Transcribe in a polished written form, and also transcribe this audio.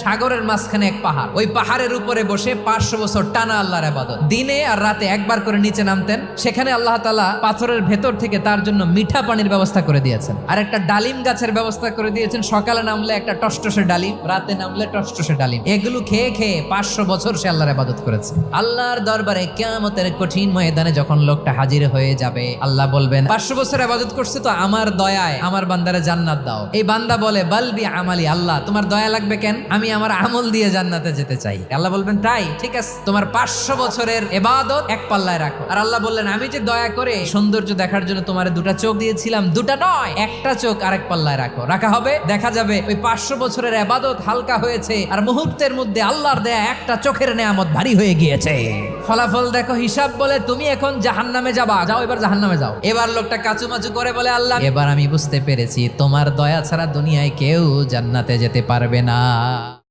সাগরের মাঝখানে এক পাহাড়, ওই পাহাড়ের উপরে বসে 500 বছর টানা আল্লাহর ইবাদত। দিনে আর রাতে একবার করে নিচে নামতেন। সেখানে আল্লাহ তাআলা পাথরের ভেতর থেকে তার জন্য মিঠা পানির ব্যবস্থা করে দিয়েছেন, আর একটা ডালিম গাছের ব্যবস্থা করে দিয়েছেন। সকালে নামলে একটা টসটসে ডালিম, রাতে নামলে টসটসে ডালিম। এগুলো খেয়ে খেয়ে 500 বছর সে আল্লাহর ইবাদত করেছে। আল্লাহর দরবারে কিয়ামতের কঠিন ময়দানে যখন লোকটা হাজির হয়ে যাবে, আল্লাহ বলবেন 500 বছর ইবাদত করছে তো আমার দয়ায় আমার বান্দারে জান্নাত দাও। এই বান্দা বলে বালবি আমালি, আল্লাহ তোমার দয়া লাগবে কেন, আমি আমার আমল দিয়ে জান্নাতে যেতে চাই। আল্লাহ বলবেন তাই ঠিক আছে, তোমার 500 বছরের ইবাদত এক পাল্লায় রাখো। আর আল্লাহ বললেন আমি যে দয়া করে সৌন্দর্য দেখার জন্য তোমার দুটা চোখ দিয়েছিলাম, দুটা নয় একটা চোখ আরেক পাল্লায় রাখো। রাখা হবে, দেখা যাবে ওই 500 বছরের ইবাদত হালকা হয়েছে আর মুহূর্তের মধ্যে আল্লাহর দেয়া একটা চোখের নেয়ামত ভারী হয়ে গিয়েছে। ফলাফল দেখো, হিসাব বলে তুমি এখন জাহান্নামে যাবা, যাও এবার জাহান্নামে যাও। এবার লোকটা কাচুমাচু করে বলে আল্লাহ এবার আমি বুঝতে পেরেছি তোমার দয়া ছাড়া দুনিয়ায় কেউ জান্নাতে যেতে পারবে না।